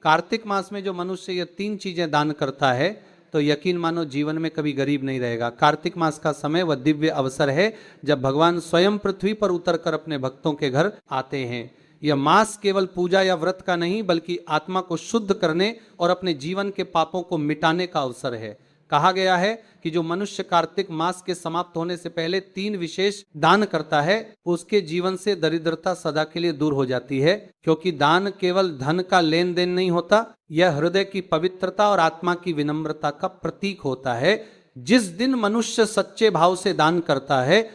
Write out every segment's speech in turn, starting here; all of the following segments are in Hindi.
कार्तिक मास में जो मनुष्य ये 3 चीजें दान करता है तो यकीन मानो जीवन में कभी गरीब नहीं रहेगा। कार्तिक मास का समय वह दिव्य अवसर है जब भगवान स्वयं पृथ्वी पर उतरकर अपने भक्तों के घर आते हैं। यह मास केवल पूजा या व्रत का नहीं बल्कि आत्मा को शुद्ध करने और अपने जीवन के पापों को मिटाने का अवसर है। कहा गया है कि जो मनुष्य कार्तिक मास के समाप्त होने से पहले 3 विशेष दान करता है उसके जीवन से दरिद्रता सदा के लिए दूर हो जाती है, क्योंकि दान केवल धन का लेन देन नहीं होता, यह हृदय की पवित्रता और आत्मा की विनम्रता का प्रतीक होता है। जिस दिन मनुष्य सच्चे भाव से दान करता है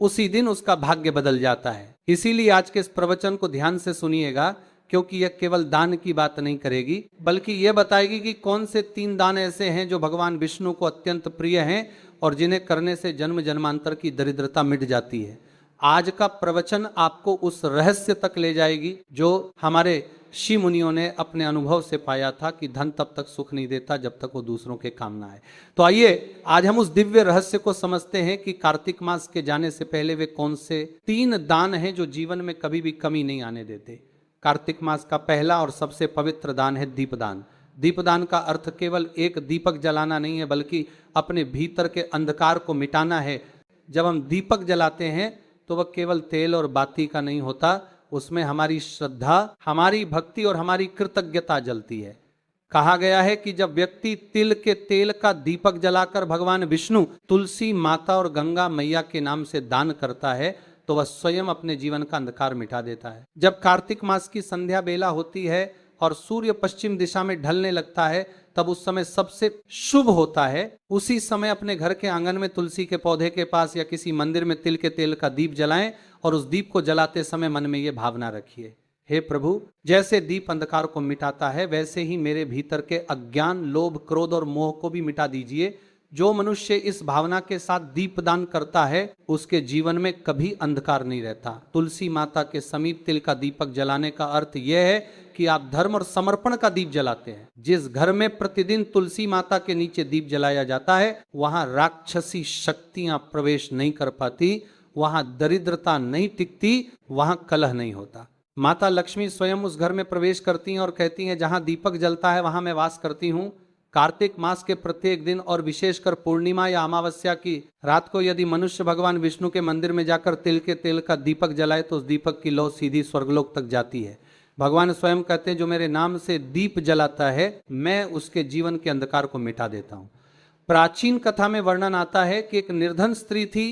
उसी दिन उसका भाग्य बदल जाता है। इसीलिए आज के इस प्रवचन को ध्यान से सुनिएगा, क्योंकि यह केवल दान की बात नहीं करेगी बल्कि यह बताएगी कि कौन से 3 दान ऐसे हैं जो भगवान विष्णु को अत्यंत प्रिय हैं और जिन्हें करने से जन्म जन्मांतर की दरिद्रता मिट जाती है। आज का प्रवचन आपको उस रहस्य तक ले जाएगी जो हमारे ऋषि मुनियों ने अपने अनुभव से पाया था कि धन तब तक सुख नहीं देता जब तक वो दूसरों के काम ना आए। तो आइए आज हम उस दिव्य रहस्य को समझते हैं कि कार्तिक मास के जाने से पहले वे कौन से 3 दान हैं जो जीवन में कभी भी कमी नहीं आने देते। कार्तिक मास का पहला और सबसे पवित्र दान है दीपदान। दीपदान का अर्थ केवल एक दीपक जलाना नहीं है बल्कि अपने भीतर के अंधकार को मिटाना है। जब हम दीपक जलाते हैं तो वह केवल तेल और बाती का नहीं होता, उसमें हमारी श्रद्धा, हमारी भक्ति और हमारी कृतज्ञता जलती है। कहा गया है कि जब व्यक्ति तिल के तेल का दीपक जलाकर भगवान विष्णु, तुलसी माता और गंगा मैया के नाम से दान करता है तो वह स्वयं अपने जीवन का अंधकार मिटा देता है। जब कार्तिक मास की संध्या बेला होती है और सूर्य पश्चिम दिशा में ढलने लगता है तब उस समय सबसे शुभ होता है। उसी समय अपने घर के आंगन में तुलसी के पौधे के पास या किसी मंदिर में तिल के तेल का दीप जलाएं और उस दीप को जलाते समय मन में ये भावना रखिए, हे प्रभु, जैसे दीप अंधकार को मिटाता है वैसे ही मेरे भीतर के अज्ञान, लोभ, क्रोध और मोह को भी मिटा दीजिए। जो मनुष्य इस भावना के साथ दीपदान करता है उसके जीवन में कभी अंधकार नहीं रहता। तुलसी माता के समीप तिल का दीपक जलाने का अर्थ यह है कि आप धर्म और समर्पण का दीप जलाते हैं। जिस घर में प्रतिदिन तुलसी माता के नीचे दीप जलाया जाता है वहां राक्षसी शक्तियां प्रवेश नहीं कर पाती, वहां दरिद्रता नहीं टिकती, वहां कलह नहीं होता। माता लक्ष्मी स्वयं उस घर में प्रवेश करती हैं और कहती हैं, जहां दीपक जलता है वहां मैं वास करती हूं। कार्तिक मास के प्रत्येक दिन और विशेषकर पूर्णिमा या अमावस्या की रात को यदि मनुष्य भगवान विष्णु के मंदिर में जाकर तिल के तेल का दीपक जलाए तो उस दीपक की लौ सीधी स्वर्गलोक तक जाती है। भगवान स्वयं कहते हैं, जो मेरे नाम से दीप जलाता है मैं उसके जीवन के अंधकार को मिटा देता हूं। प्राचीन कथा में वर्णन आता है कि एक निर्धन स्त्री थी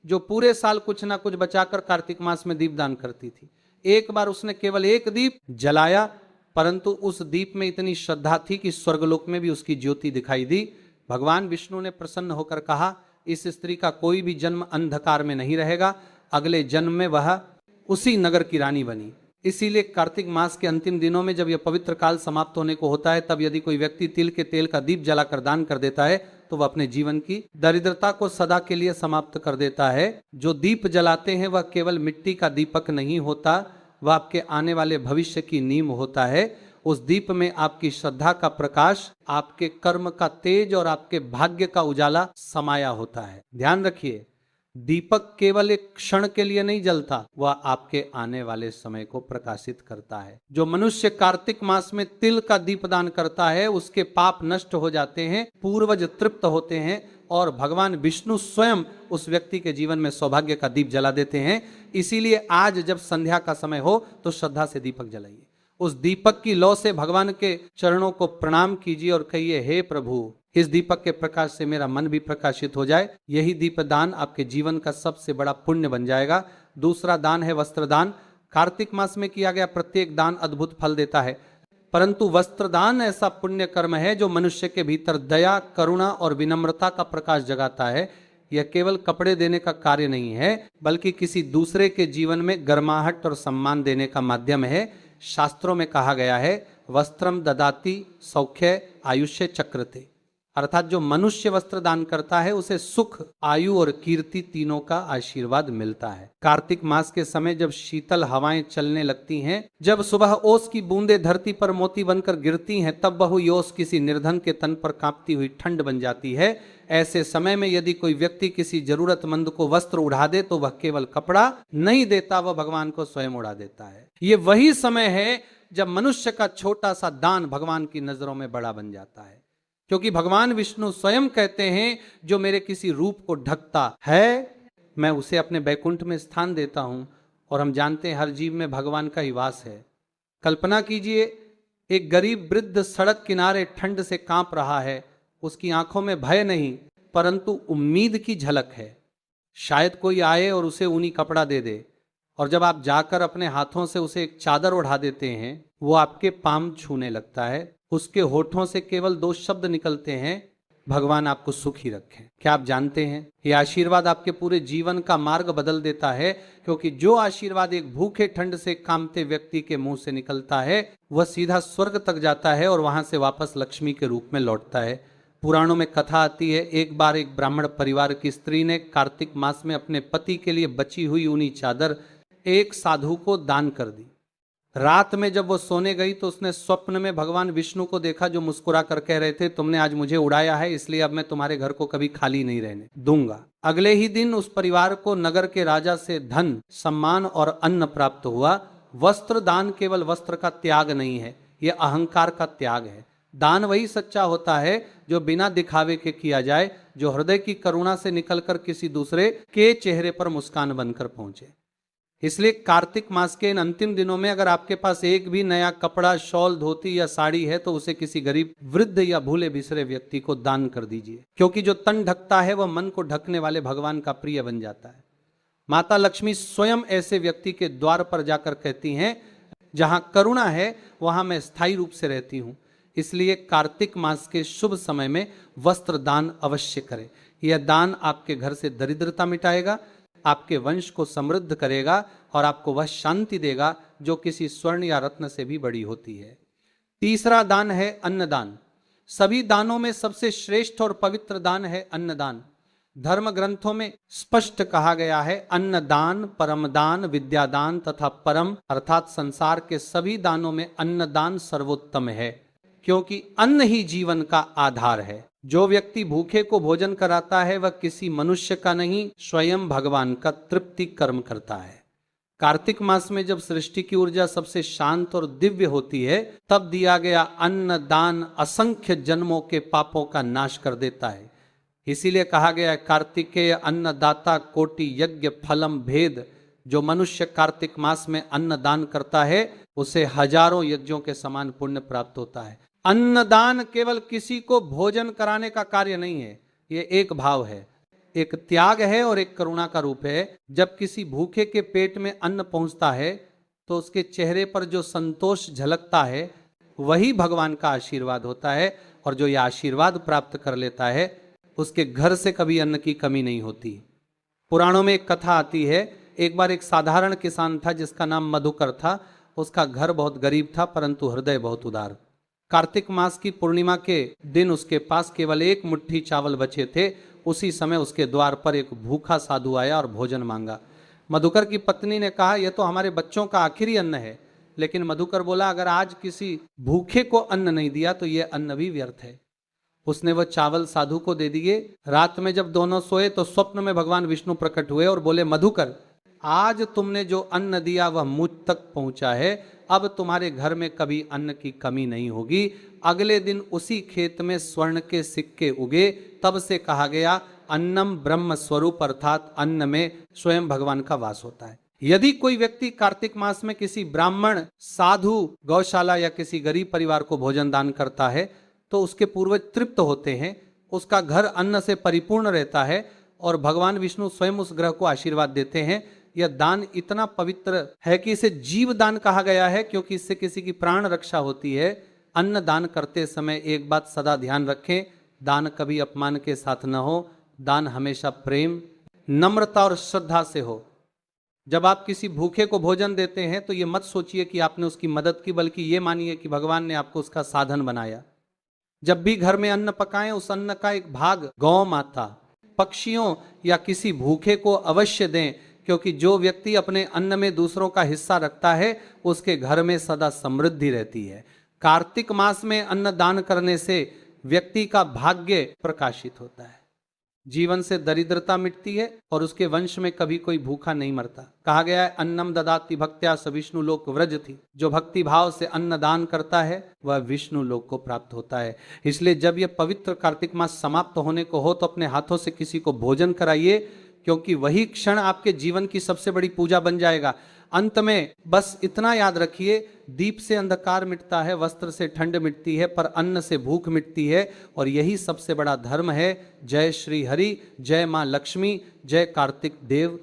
जो पूरे साल कुछ ना कुछ बचाकर कार्तिक मास में दीपदान करती थी। एक बार उसने केवल एक दीप जलाया, परंतु उस दीप में इतनी श्रद्धा थी कि स्वर्गलोक में भी उसकी ज्योति दिखाई दी। भगवान विष्णु ने प्रसन्न होकर कहा, इस स्त्री का कोई भी जन्म अंधकार में नहीं रहेगा, अगले जन्म में वह उसी नगर की रानी बनी। इसीलिए कार्तिक मास के अंतिम दिनों में जब यह पवित्र काल समाप्त होने को होता है तब यदि कोई व्यक्ति तिल के तेल का दीप जलाकर दान कर देता है तो वह अपने जीवन की दरिद्रता को सदा के लिए समाप्त कर देता है। जो दीप जलाते हैं वह केवल मिट्टी का दीपक नहीं होता, वह आपके आने वाले भविष्य की नींव होता है। उस दीप में आपकी श्रद्धा का प्रकाश, आपके कर्म का तेज और आपके भाग्य का उजाला समाया होता है। ध्यान रखिए, दीपक केवल एक क्षण के लिए नहीं जलता, वह आपके आने वाले समय को प्रकाशित करता है। जो मनुष्य कार्तिक मास में तिल का दीपदान करता है उसके पाप नष्ट हो जाते हैं, पूर्वज तृप्त होते हैं और भगवान विष्णु स्वयं उस व्यक्ति के जीवन में सौभाग्य का दीप जला देते हैं। इसीलिए आज जब संध्या का समय हो तो श्रद्धा से दीपक जलाइए, उस दीपक की लौ से भगवान के चरणों को प्रणाम कीजिए और कहिए, हे प्रभु, इस दीपक के प्रकाश से मेरा मन भी प्रकाशित हो जाए। यही दीपदान आपके जीवन का सबसे बड़ा पुण्य बन जाएगा। दूसरा दान है वस्त्रदान। कार्तिक मास में किया गया प्रत्येक दान अद्भुत फल देता है, परंतु वस्त्रदान ऐसा पुण्य कर्म है जो मनुष्य के भीतर दया, करुणा और विनम्रता का प्रकाश जगाता है। यह केवल कपड़े देने का कार्य नहीं है बल्कि किसी दूसरे के जीवन में गर्माहट और सम्मान देने का माध्यम है। शास्त्रों में कहा गया है, वस्त्रम ददाति सौख्य आयुष्य चक्रते, अर्थात जो मनुष्य वस्त्र दान करता है उसे सुख, आयु और कीर्ति तीनों का आशीर्वाद मिलता है। कार्तिक मास के समय जब शीतल हवाएं चलने लगती हैं, जब सुबह ओस की बूंदें धरती पर मोती बनकर गिरती हैं, तब बहु ओस किसी निर्धन के तन पर कांपती हुई ठंड बन जाती है। ऐसे समय में यदि कोई व्यक्ति किसी जरूरतमंद को वस्त्र उड़ा दे तो वह केवल कपड़ा नहीं देता, वह भगवान को स्वयं उड़ा देता है। ये वही समय है जब मनुष्य का छोटा सा दान भगवान की नजरों में बड़ा बन जाता है। क्योंकि भगवान विष्णु स्वयं कहते हैं, जो मेरे किसी रूप को ढकता है मैं उसे अपने बैकुंठ में स्थान देता हूं। और हम जानते हैं हर जीव में भगवान का ही वास है। कल्पना कीजिए, एक गरीब वृद्ध सड़क किनारे ठंड से कांप रहा है, उसकी आंखों में भय नहीं परंतु उम्मीद की झलक है। शायद कोई आए और उसे ऊनी कपड़ा दे दे, और जब आप जाकर अपने हाथों से उसे एक चादर ओढ़ा देते हैं, वो आपके पाम छूने लगता है। उसके होठों से केवल 2 शब्द निकलते हैं, भगवान आपको सुखी रखें। क्या आप जानते हैं, ये आशीर्वाद आपके पूरे जीवन का मार्ग बदल देता है। क्योंकि जो आशीर्वाद एक भूखे ठंड से कांपते व्यक्ति के मुंह से निकलता है, वह सीधा स्वर्ग तक जाता है और वहां से वापस लक्ष्मी के रूप में लौटता है। पुराणों में कथा आती है, एक बार एक ब्राह्मण परिवार की स्त्री ने कार्तिक मास में अपने पति के लिए बची हुई ऊनी चादर एक साधु को दान कर दी। रात में जब वो सोने गई तो उसने स्वप्न में भगवान विष्णु को देखा, जो मुस्कुरा कर कह रहे थे, तुमने आज मुझे उड़ाया है, इसलिए अब मैं तुम्हारे घर को कभी खाली नहीं रहने दूंगा। अगले ही दिन उस परिवार को नगर के राजा से धन, सम्मान और अन्न प्राप्त हुआ। वस्त्र दान केवल वस्त्र का त्याग नहीं है, यह अहंकार का त्याग है। दान वही सच्चा होता है जो बिना दिखावे के किया जाए, जो हृदय की करुणा से निकलकर किसी दूसरे के चेहरे पर मुस्कान बनकर पहुंचे। इसलिए कार्तिक मास के इन अंतिम दिनों में अगर आपके पास एक भी नया कपड़ा, शॉल, धोती या साड़ी है तो उसे किसी गरीब, वृद्ध या भूले बिसरे व्यक्ति को दान कर दीजिए। क्योंकि जो तन ढकता है वह मन को ढकने वाले भगवान का प्रिय बन जाता है। माता लक्ष्मी स्वयं ऐसे व्यक्ति के द्वार पर जाकर कहती हैं, जहां करुणा है वहां मैं स्थायी रूप से रहती हूं। इसलिए कार्तिक मास के शुभ समय में वस्त्र दान अवश्य करें। यह दान आपके घर से दरिद्रता मिटाएगा, आपके वंश को समृद्ध करेगा और आपको वह शांति देगा जो किसी स्वर्ण या रत्न से भी बड़ी होती है। तीसरा दान है अन्नदान। सभी दानों में सबसे श्रेष्ठ और पवित्र दान है अन्नदान। धर्म ग्रंथों में स्पष्ट कहा गया है, अन्नदान, परमदान, विद्यादान तथा परम, अर्थात संसार के सभी दानों में अन्नदान सर्वोत्तम है। क्योंकि अन्न ही जीवन का आधार है। जो व्यक्ति भूखे को भोजन कराता है वह किसी मनुष्य का नहीं, स्वयं भगवान का तृप्ति कर्म करता है। कार्तिक मास में जब सृष्टि की ऊर्जा सबसे शांत और दिव्य होती है, तब दिया गया अन्न दान असंख्य जन्मों के पापों का नाश कर देता है। इसीलिए कहा गया है, कार्तिकेय अन्नदाता कोटि यज्ञ फलम भेद। जो मनुष्य कार्तिक मास में अन्न दान करता है उसे हजारों यज्ञों के समान पुण्य प्राप्त होता है। अन्नदान केवल किसी को भोजन कराने का कार्य नहीं है, ये एक भाव है, एक त्याग है और एक करुणा का रूप है। जब किसी भूखे के पेट में अन्न पहुंचता है तो उसके चेहरे पर जो संतोष झलकता है वही भगवान का आशीर्वाद होता है। और जो यह आशीर्वाद प्राप्त कर लेता है उसके घर से कभी अन्न की कमी नहीं होती। पुराणों में एक कथा आती है, एक बार एक साधारण किसान था जिसका नाम मधुकर था। उसका घर बहुत गरीब था परंतु हृदय बहुत उदार। कार्तिक मास की पूर्णिमा के दिन उसके पास केवल एक मुट्ठी चावल बचे थे। उसी समय उसके द्वार पर एक भूखा साधु आया और भोजन मांगा। मधुकर की पत्नी ने कहा, यह तो हमारे बच्चों का आखिरी अन्न है। लेकिन मधुकर बोला, अगर आज किसी भूखे को अन्न नहीं दिया तो यह अन्न भी व्यर्थ है। उसने वह चावल साधु को दे दिए। रात में जब दोनों सोए तो स्वप्न में भगवान विष्णु प्रकट हुए और बोले, मधुकर, आज तुमने जो अन्न दिया वह मुझ तक पहुंचा है, अब तुम्हारे घर में कभी अन्न की कमी नहीं होगी। अगले दिन उसी खेत में स्वर्ण के सिक्के उगे। तब से कहा गया, अन्नम ब्रह्म स्वरूप, अर्थात अन्न में स्वयं भगवान का वास होता है। यदि कोई व्यक्ति कार्तिक मास में किसी ब्राह्मण, साधु, गौशाला या किसी गरीब परिवार को भोजन दान करता है तो उसके पूर्वज तृप्त होते हैं, उसका घर अन्न से परिपूर्ण रहता है और भगवान विष्णु स्वयं उस ग्रह को आशीर्वाद देते हैं। यह दान इतना पवित्र है कि इसे जीव दान कहा गया है, क्योंकि इससे किसी की प्राण रक्षा होती है। अन्न दान करते समय एक बात सदा ध्यान रखें, दान कभी अपमान के साथ न हो। दान हमेशा प्रेम, नम्रता और श्रद्धा से हो। जब आप किसी भूखे को भोजन देते हैं तो ये मत सोचिए कि आपने उसकी मदद की, बल्कि ये मानिए कि भगवान ने आपको उसका साधन बनाया। जब भी घर में अन्न पकाएं, उस अन्न का एक भाग गौ माता, पक्षियों या किसी भूखे को अवश्य दें, क्योंकि जो व्यक्ति अपने अन्न में दूसरों का हिस्सा रखता है उसके घर में सदा समृद्धि रहती है। कार्तिक मास में अन्न दान करने से व्यक्ति का भाग्य प्रकाशित होता है। जीवन से दरिद्रता मिटती है और उसके वंश में कभी कोई भूखा नहीं मरता। कहा गया है अन्नम ददाति भक्त्या स विष्णु लोक व्रज थी, जो भक्ति भाव से अन्न दान करता है वह विष्णु लोक को प्राप्त होता है। इसलिए जब यह पवित्र कार्तिक मास समाप्त होने को हो तो अपने हाथों से किसी को भोजन कराइए, क्योंकि वही क्षण आपके जीवन की सबसे बड़ी पूजा बन जाएगा। अंत में बस इतना याद रखिए, दीप से अंधकार मिटता है, वस्त्र से ठंड मिटती है, पर अन्न से भूख मिटती है, और यही सबसे बड़ा धर्म है। जय श्री हरि, जय मां लक्ष्मी, जय कार्तिक देव।